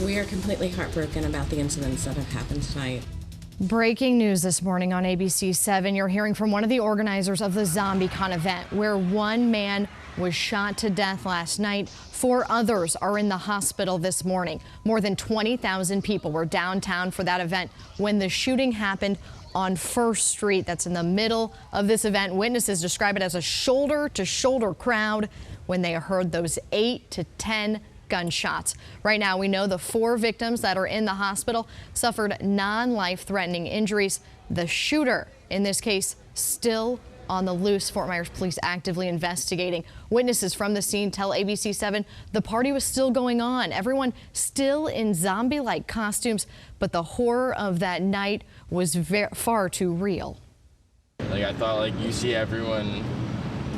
We are completely heartbroken about the incidents that have happened tonight. Breaking news this morning on ABC 7. You're hearing from one of the organizers of the ZombieCon event, where one man was shot to death last night. 4 others are in the hospital this morning. More than 20,000 people were downtown for that event when the shooting happened on First Street. That's in the middle of this event. Witnesses describe it as a shoulder-to-shoulder crowd when they heard those 8 to 10 gunshots. Right now, we know the 4 victims that are in the hospital suffered non-life-threatening injuries. The shooter, in this case, still on the loose. Fort Myers police actively investigating. Witnesses from the scene tell ABC 7 the party was still going on. Everyone still in zombie-like costumes, but the horror of that night was far too real. Like, I thought, like, you see everyone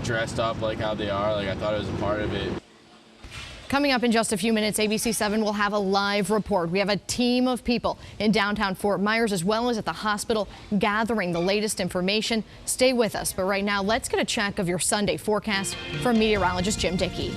dressed up like how they are. Like, I thought it was a part of it. Coming up in just a few minutes, ABC 7 will have a live report. We have a team of people in downtown Fort Myers as well as at the hospital gathering the latest information. Stay with us. But right now, let's get a check of your Sunday forecast from meteorologist Jim Dickey.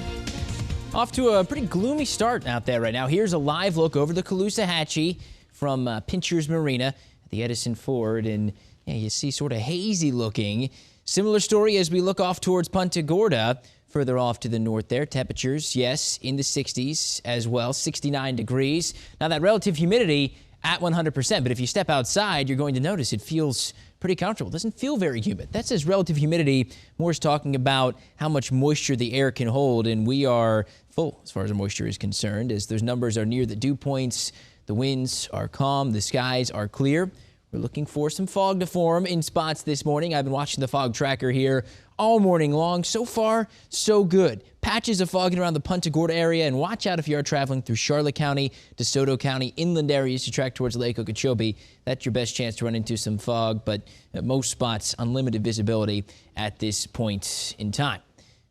Off to a pretty gloomy start out there right now. Here's a live look over the Caloosahatchee from Pinchers Marina at the Edison Ford. And yeah, you see sort of hazy looking. Similar story as we look off towards Punta Gorda. Further off to the north there, temperatures, yes, in the 60s as well, 69 degrees. Now that relative humidity at 100%, but if you step outside, you're going to notice it feels pretty comfortable. It doesn't feel very humid. That says relative humidity. Moore's talking about how much moisture the air can hold, and we are full as far as moisture is concerned, as those numbers are near the dew points. The winds are calm, the skies are clear. We're looking for some fog to form in spots this morning. I've been watching the fog tracker here all morning long. So far, so good. Patches of fog around the Punta Gorda area, and watch out if you are traveling through Charlotte County, DeSoto County, inland areas to track towards Lake Okeechobee. That's your best chance to run into some fog, but at most spots, unlimited visibility at this point in time.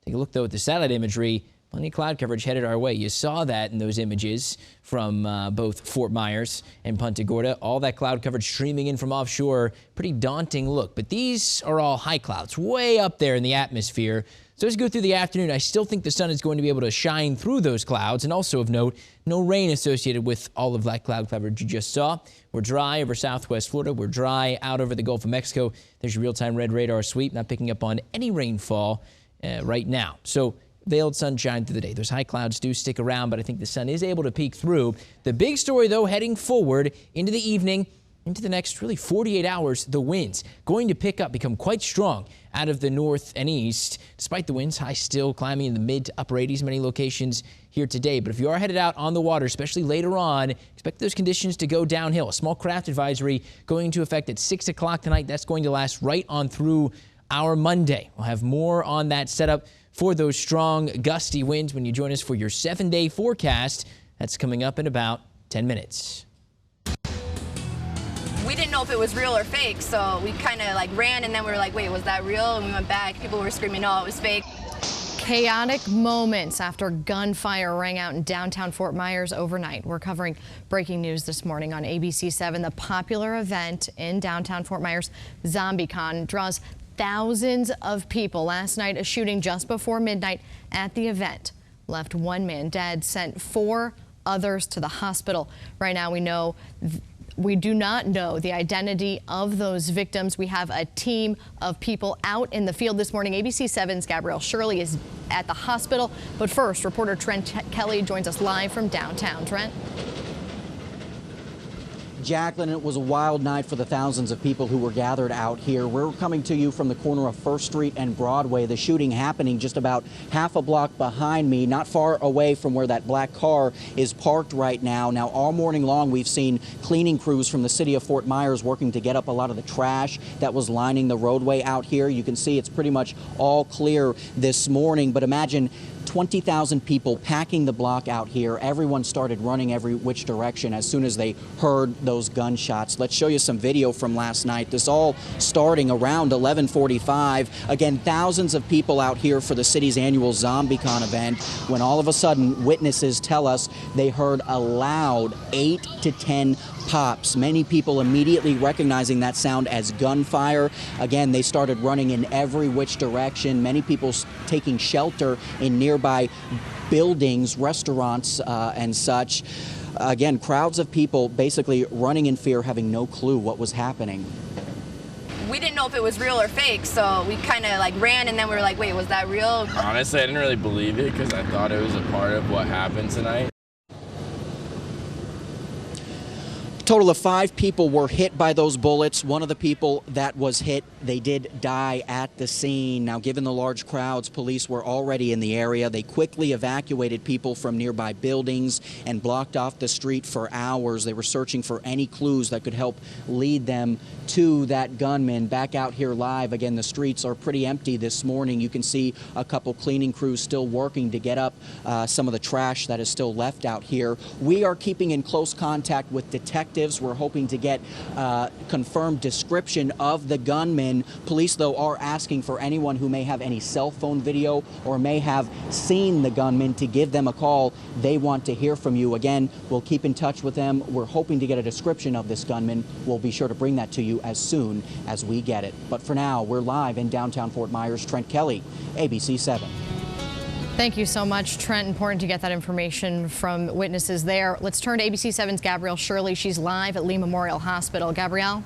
Take a look, though, at the satellite imagery. Plenty of cloud coverage headed our way. You saw that in those images from both Fort Myers and Punta Gorda. All that cloud coverage streaming in from offshore. Pretty daunting look. But these are all high clouds way up there in the atmosphere. So as we go through the afternoon, I still think the sun is going to be able to shine through those clouds. And also of note, no rain associated with all of that cloud coverage you just saw. We're dry over southwest Florida. We're dry out over the Gulf of Mexico. There's your real-time red radar sweep. Not picking up on any rainfall right now. So veiled sunshine through the day. Those high clouds do stick around, but I think the sun is able to peek through. The big story, though, heading forward into the evening, into the next really 48 hours, the winds going to pick up, become quite strong out of the north and east. Despite the winds, highs still climbing in the mid to upper 80s, many locations here today. But if you are headed out on the water, especially later on, expect those conditions to go downhill. A small craft advisory going into effect at 6 o'clock tonight. That's going to last right on through our Monday. We'll have more on that setup for those strong, gusty winds when you join us for your 7-day forecast. That's coming up in about 10 minutes. We didn't know if it was real or fake, so we kind of like ran, and then we were like, wait, was that real? And we went back. People were screaming, no, it was fake. Chaotic moments after gunfire rang out in downtown Fort Myers overnight. We're covering breaking news this morning on ABC 7. The popular event in downtown Fort Myers, ZombieCon, draws thousands of people. Last night, a shooting just before midnight at the event left 1 man dead, sent 4 others to the hospital. Right now, we do not know the identity of those victims. We have a team of people out in the field this morning. ABC 7's Gabrielle Shirley is at the hospital. But first, reporter Trent Kelly joins us live from downtown. Trent? Jacqueline, it was a wild night for the thousands of people who were gathered out here. We're coming to you from the corner of First Street and Broadway. The shooting happening just about half a block behind me, not far away from where that black car is parked right now. Now, all morning long, we've seen cleaning crews from the city of Fort Myers working to get up a lot of the trash that was lining the roadway out here. You can see it's pretty much all clear this morning, but imagine 20,000 people packing the block out here. Everyone started running every which direction as soon as they heard those gunshots. Let's show you some video from last night. This all starting around 11:45. Again, thousands of people out here for the city's annual ZombieCon event, when all of a sudden witnesses tell us they heard a loud 8 to 10 pops. Many people immediately recognizing that sound as gunfire. Again, they started running in every which direction. Many people taking shelter in nearby nearby buildings, restaurants, and such. Again, crowds of people basically running in fear, having no clue what was happening. We didn't know if it was real or fake, so we kind of like ran, and then we were like, wait, was that real? Honestly, I didn't really believe it because I thought it was a part of what happened tonight. Total of 5 people were hit by those bullets. One of the people that was hit, they did die at the scene. Now, given the large crowds, police were already in the area. They quickly evacuated people from nearby buildings and blocked off the street for hours. They were searching for any clues that could help lead them to that gunman. Back out here live, again, the streets are pretty empty this morning. You can see a couple cleaning crews still working to get up some of the trash that is still left out here. We are keeping in close contact with detectives. We're hoping to get confirmed description of the gunman. Police, though, are asking for anyone who may have any cell phone video or may have seen the gunman to give them a call. They want to hear from you. Again, we'll keep in touch with them. We're hoping to get a description of this gunman. We'll be sure to bring that to you as soon as we get it. But for now, we're live in downtown Fort Myers. Trent Kelly, ABC 7. Thank you so much, Trent. Important to get that information from witnesses there. Let's turn to ABC 7's Gabrielle Shirley. She's live at Lee Memorial Hospital. Gabrielle?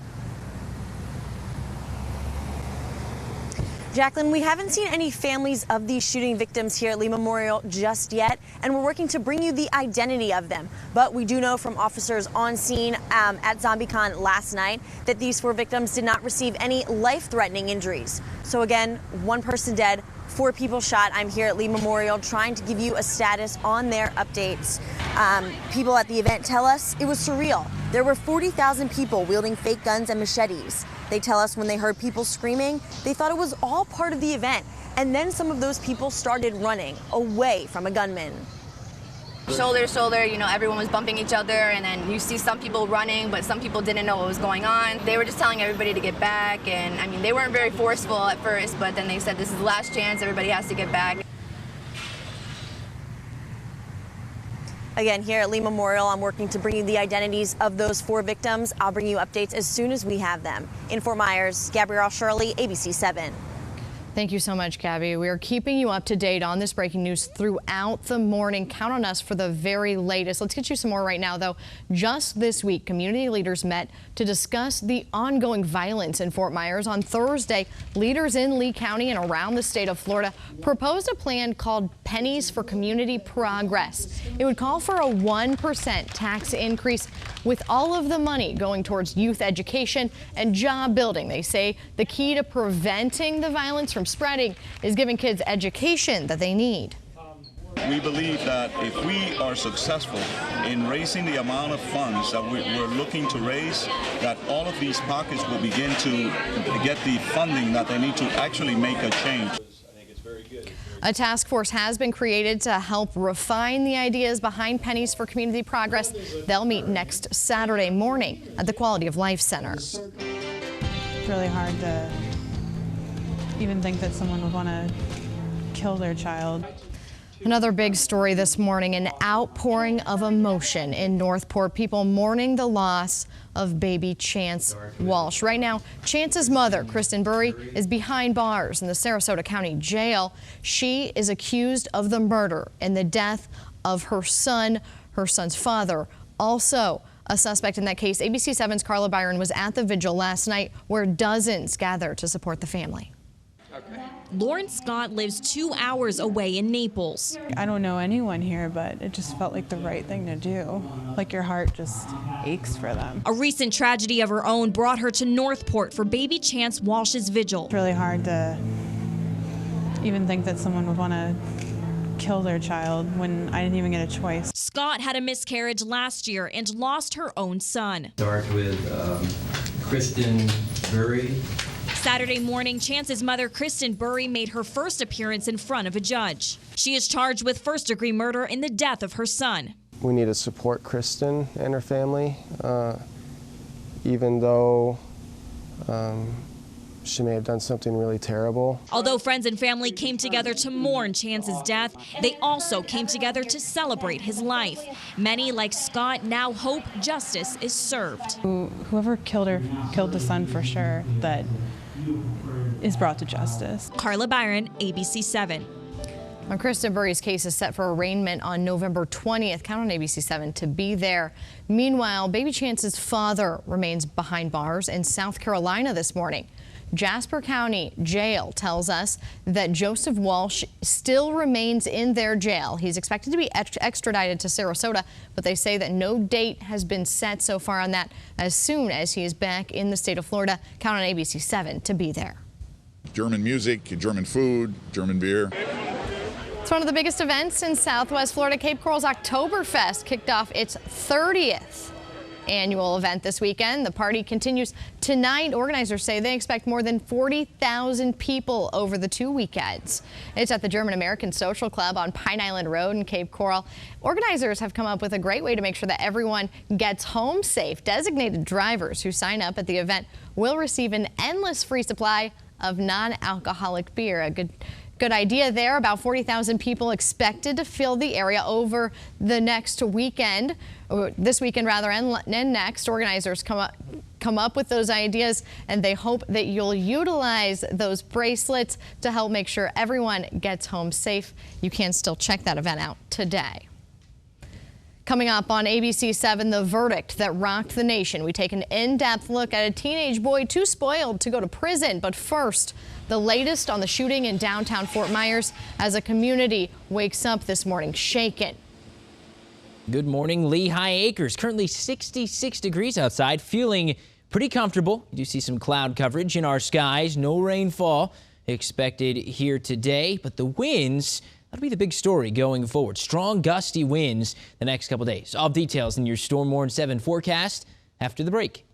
Jacqueline, we haven't seen any families of these shooting victims here at Lee Memorial just yet, and we're working to bring you the identity of them. But we do know from officers on scene at ZombieCon last night that these 4 victims did not receive any life-threatening injuries. So again, 1 person dead, 4 people shot. I'm here at Lee Memorial trying to give you a status on their updates. People at the event tell us it was surreal. There were 40,000 people wielding fake guns and machetes. They tell us when they heard people screaming, they thought it was all part of the event. And then some of those people started running away from a gunman. Shoulder to shoulder, you know, everyone was bumping each other, and then you see some people running, but some people didn't know what was going on. They were just telling everybody to get back, and I mean, they weren't very forceful at first, but then they said this is the last chance, everybody has to get back. Again, here at Lee Memorial, I'm working to bring you the identities of those 4 victims. I'll bring you updates as soon as we have them. In Fort Myers, Gabrielle Shirley, ABC 7. Thank you so much, Gabby. We are keeping you up to date on this breaking news throughout the morning. Count on us for the very latest. Let's get you some more right now, though. Just this week, community leaders met to discuss the ongoing violence in Fort Myers. On Thursday, leaders in Lee County and around the state of Florida proposed a plan called Pennies for Community Progress. It would call for a 1% tax increase, with all of the money going towards youth education and job building. They say the key to preventing the violence from spreading is giving kids education that they need. We believe that if we are successful in raising the amount of funds that we're looking to raise, that all of these pockets will begin to get the funding that they need to actually make a change. A task force has been created to help refine the ideas behind Pennies for Community Progress. They'll meet next Saturday morning at the Quality of Life Center. It's really hard to even think that someone would want to kill their child. Another big story this morning, an outpouring of emotion in Northport. People mourning the loss of baby Chance Walsh. Right now, Chance's mother, Kristen Burry, is behind bars in the Sarasota County Jail. She is accused of the murder and the death of her son's father. Also a suspect in that case. ABC 7's Carla Byron was at the vigil last night where dozens gathered to support the family. Lauren Scott lives 2 hours away in Naples. I don't know anyone here, but it just felt like the right thing to do. Like your heart just aches for them. A recent tragedy of her own brought her to Northport for baby Chance Walsh's vigil. It's really hard to even think that someone would want to kill their child when I didn't even get a choice. Scott had a miscarriage last year and lost her own son. Start with Kristen Burry. Saturday morning, Chance's mother, Kristen Burry, made her first appearance in front of a judge. She is charged with first-degree murder in the death of her son. We need to support Kristen and her family, even though she may have done something really terrible. Although friends and family came together to mourn Chance's death, they also came together to celebrate his life. Many, like Scott, now hope justice is served. Whoever killed the son, for sure, that is brought to justice. Carla Byron, ABC 7. Well, Kristen Bury's case is set for arraignment on November 20th. Count on ABC 7 to be there. Meanwhile, baby Chance's father remains behind bars in South Carolina this morning. Jasper County Jail tells us that Joseph Walsh still remains in their jail. He's expected to be extradited to Sarasota, but they say that no date has been set so far on that. As soon as he is back in the state of Florida, count on ABC 7 to be there. German music, German food, German beer. It's one of the biggest events in Southwest Florida. Cape Coral's Oktoberfest kicked off its 30th annual event this weekend. The party continues tonight. Organizers say they expect more than 40,000 people over the 2 weekends. It's at the German American Social Club on Pine Island Road in Cape Coral. Organizers have come up with a great way to make sure that everyone gets home safe. Designated drivers who sign up at the event will receive an endless free supply of non-alcoholic beer. A good idea there. About 40,000 people expected to fill the area over the next weekend, or this weekend rather, and next. Organizers come up with those ideas, and they hope that you'll utilize those bracelets to help make sure everyone gets home safe. You can still check that event out today. Coming up on ABC 7, the verdict that rocked the nation. We take an in-depth look at a teenage boy too spoiled to go to prison. But first, the latest on the shooting in downtown Fort Myers as a community wakes up this morning shaken. Good morning, Lehigh Acres. Currently 66 degrees outside, feeling pretty comfortable. You do see some cloud coverage in our skies. No rainfall expected here today, but the winds, that'll be the big story going forward. Strong, gusty winds the next couple days. All details in your Storm Warn 7 forecast after the break.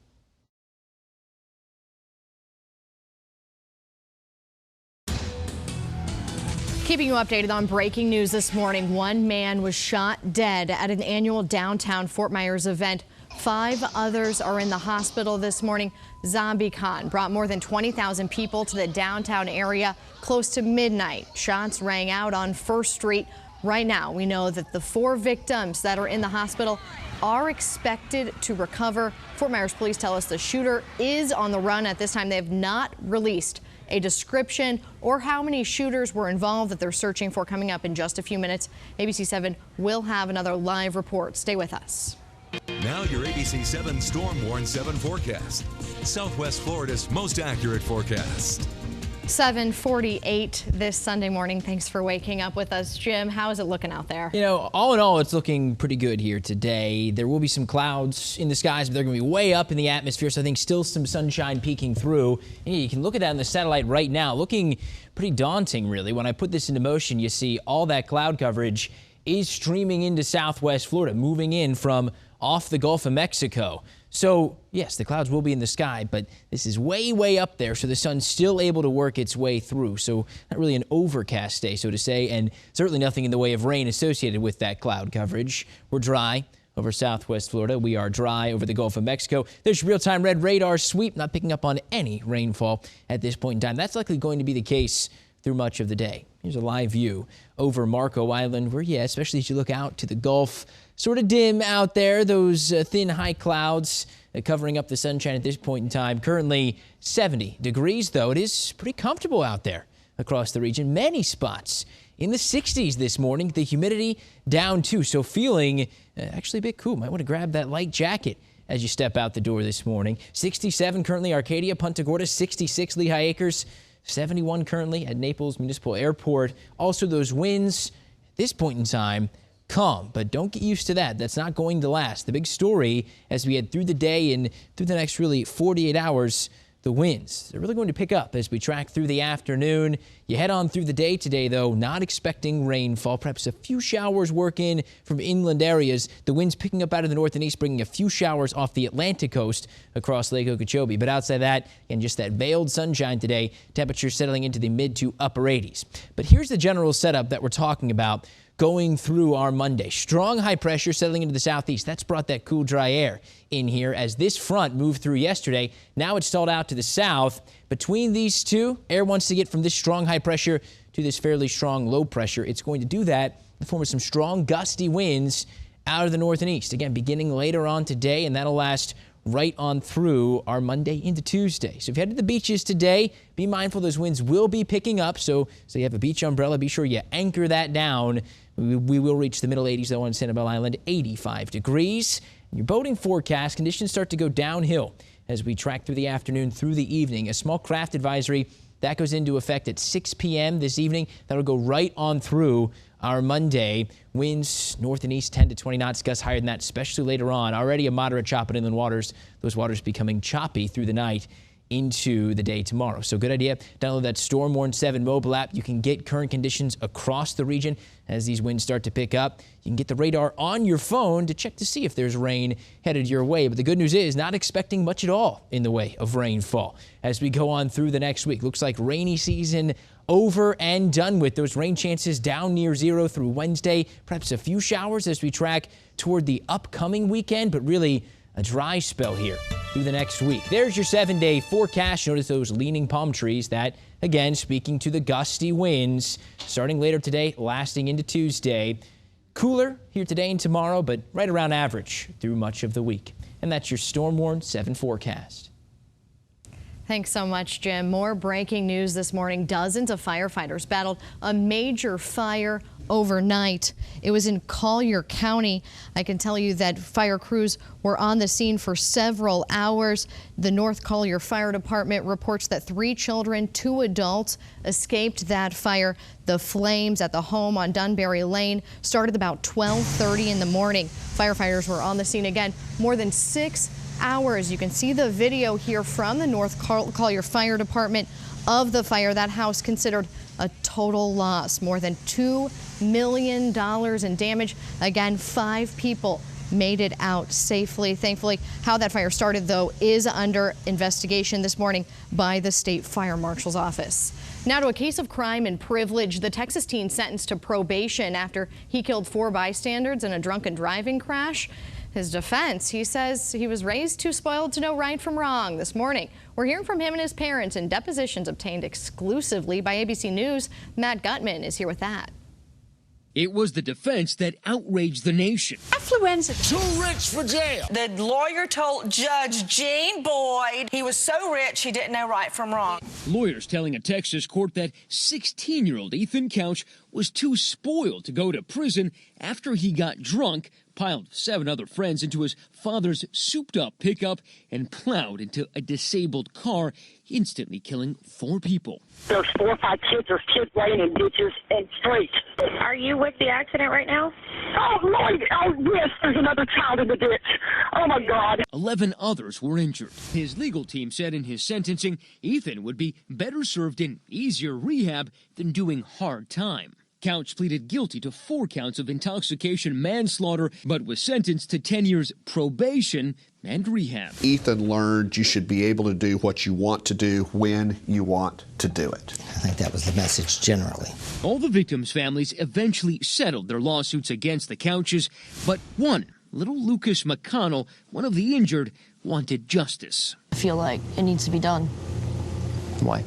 Keeping you updated on breaking news this morning. One man was shot dead at an annual downtown Fort Myers event. 5 others are in the hospital this morning. ZombieCon brought more than 20,000 people to the downtown area close to midnight. Shots rang out on First Street. Right now, we know that the 4 victims that are in the hospital are expected to recover. Fort Myers police tell us the shooter is on the run. At this time, they have not released a description or how many shooters were involved that they're searching for. Coming up in just a few minutes, ABC 7 will have another live report. Stay with us. Now your ABC 7 Storm Warn 7 forecast. Southwest Florida's most accurate forecast. 7:48 this Sunday morning. Thanks for waking up with us. Jim, how is it looking out there? You know, all in all, it's looking pretty good here today. There will be some clouds in the skies, but they're going to be way up in the atmosphere, so I think still some sunshine peeking through. And you can look at that on the satellite right now, looking pretty daunting, really. When I put this into motion, you see all that cloud coverage is streaming into Southwest Florida, moving in from off the Gulf of Mexico. So, yes, the clouds will be in the sky, but this is way, way up there, so the sun's still able to work its way through. So not really an overcast day, so to say, and certainly nothing in the way of rain associated with that cloud coverage. We're dry over Southwest Florida. We are dry over the Gulf of Mexico. There's real-time red radar sweep, not picking up on any rainfall at this point in time. That's likely going to be the case through much of the day. Here's a live view over Marco Island where, yeah, especially as you look out to the Gulf, sort of dim out there, those thin high clouds covering up the sunshine at this point in time. Currently 70 degrees, though. It is pretty comfortable out there across the region. Many spots in the 60s this morning. The humidity down too, so feeling actually a bit cool. Might want to grab that light jacket as you step out the door this morning. 67 currently Arcadia, Punta Gorda, 66 Lehigh Acres, 71 currently at Naples Municipal Airport. Also those winds at this point in time, calm, but don't get used to that. That's not going to last. The big story as we head through the day and through the next really 48 hours, the winds. They're really going to pick up as we track through the afternoon. You head on through the day today, though, not expecting rainfall. Perhaps a few showers work in from inland areas. The winds picking up out of the north and east, bringing a few showers off the Atlantic coast across Lake Okeechobee. But outside that, and just that veiled sunshine today, temperatures settling into the mid to upper 80s. But here's the general setup that we're talking about going through our Monday. Strong high pressure settling into the southeast. That's brought that cool, dry air in here as this front moved through yesterday. Now it's stalled out to the south. Between these two, air wants to get from this strong high pressure to this fairly strong low pressure. It's going to do that in the form of some strong gusty winds out of the north and east. Again, beginning later on today, and that'll last right on through our Monday into Tuesday. So if you head to the beaches today, be mindful those winds will be picking up. So you have a beach umbrella, be sure you anchor that down. We will reach the middle 80s, though, on Sanibel Island, 85 degrees. Your boating forecast, conditions start to go downhill as we track through the afternoon through the evening. A small craft advisory that goes into effect at 6 p.m. this evening. That'll go right on through our Monday. Winds north and east 10 to 20 knots, gusts higher than that, especially later on. Already a moderate chop in inland waters. Those waters becoming choppy through the night into the day tomorrow. So good idea. Download that Storm Warn 7 mobile app. You can get current conditions across the region as these winds start to pick up. You can get the radar on your phone to check to see if there's rain headed your way. But the good news is not expecting much at all in the way of rainfall as we go on through the next week. Looks like rainy season over and done with. Those rain chances down near zero through Wednesday. Perhaps a few showers as we track toward the upcoming weekend, but really a dry spell here through the next week. There's your 7-day forecast. Notice those leaning palm trees. That, again, speaking to the gusty winds starting later today, lasting into Tuesday. Cooler here today and tomorrow, but right around average through much of the week. And that's your Storm Warn 7 forecast. Thanks so much, Jim. More breaking news this morning. Dozens of firefighters battled a major fire overnight. It was in Collier County. I can tell you that fire crews were on the scene for several hours. The North Collier Fire Department reports that 3 children, 2 adults escaped that fire. The flames at the home on Dunbury Lane started about 12:30 in the morning. Firefighters were on the scene again more than 6 hours. You can see the video here from the North Collier Fire Department of the fire. That house considered a total loss, more than $2 million in damage. Again, 5 people made it out safely. Thankfully, how that fire started, though, is under investigation this morning by the state fire marshal's office. Now to a case of crime and privilege. The Texas teen sentenced to probation after he killed 4 bystanders in a drunken driving crash. His defense, he says he was raised too spoiled to know right from wrong. This morning, we're hearing from him and his parents in depositions obtained exclusively by ABC News. Matt Gutman is here with that. It was the defense that outraged the nation. Affluenza. Too rich for jail. The lawyer told Judge Gene Boyd he was so rich he didn't know right from wrong. Lawyers telling a Texas court that 16-year-old Ethan Couch was too spoiled to go to prison after he got drunk, piled 7 other friends into his father's souped-up pickup, and plowed into a disabled car, instantly killing 4 people. There's 4 or 5 kids. There's kids laying in ditches and streets. Are you with the accident right now? Oh, Lord. Oh, yes. There's another child in the ditch. Oh, my God. 11 others were injured. His legal team said in his sentencing, Ethan would be better served in easier rehab than doing hard time. Couch pleaded guilty to 4 counts of intoxication manslaughter, but was sentenced to 10 years probation and rehab. Ethan learned you should be able to do what you want to do when you want to do it. I think that was the message generally. All the victims' families eventually settled their lawsuits against the Couches, but one, little Lucas McConnell, one of the injured, wanted justice. I feel like it needs to be done. Why?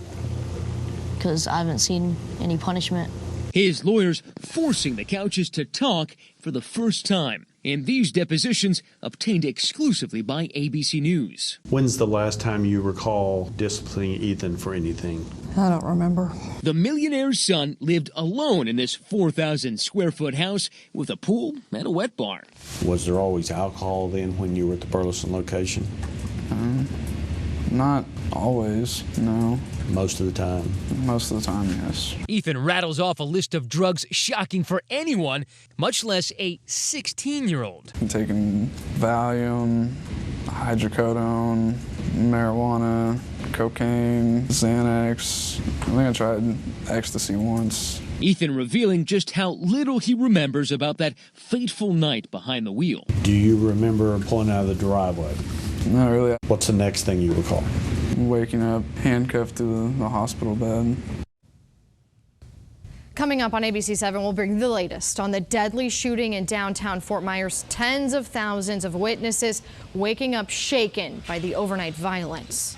Because I haven't seen any punishment. His lawyers forcing the Couches to talk for the first time. And these depositions obtained exclusively by ABC News. When's the last time you recall disciplining Ethan for anything? I don't remember. The millionaire's son lived alone in this 4,000 square foot house with a pool and a wet bar. Was there always alcohol then when you were at the Burleson location? Not always, no. Most of the time? Most of the time, yes. Ethan rattles off a list of drugs shocking for anyone, much less a 16-year-old. I'm taking Valium, hydrocodone, marijuana, cocaine, Xanax. I think I tried ecstasy once. Ethan revealing just how little he remembers about that fateful night behind the wheel. Do you remember pulling out of the driveway? Not really. What's the next thing you recall? Waking up handcuffed to the hospital bed. Coming up on ABC 7, we'll bring the latest on the deadly shooting in downtown Fort Myers. Tens of thousands of witnesses waking up shaken by the overnight violence.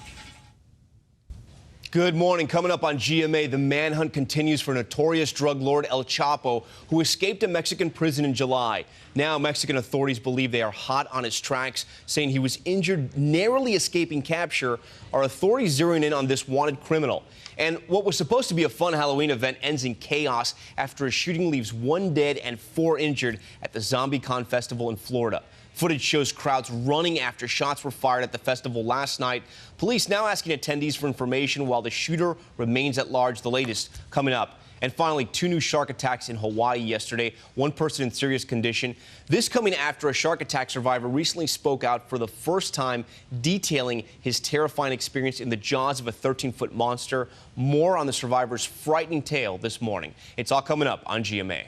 Good morning. Coming up on GMA, the manhunt continues for notorious drug lord El Chapo, who escaped a Mexican prison in July. Now, Mexican authorities believe they are hot on his tracks, saying he was injured, narrowly escaping capture. Are authorities zeroing in on this wanted criminal? And what was supposed to be a fun Halloween event ends in chaos after a shooting leaves 1 dead and 4 injured at the ZombieCon festival in Florida. Footage shows crowds running after shots were fired at the festival last night. Police now asking attendees for information while the shooter remains at large. The latest coming up. And finally, 2 new shark attacks in Hawaii yesterday. 1 person in serious condition. This coming after a shark attack survivor recently spoke out for the first time, detailing his terrifying experience in the jaws of a 13-foot monster. More on the survivor's frightening tale this morning. It's all coming up on GMA.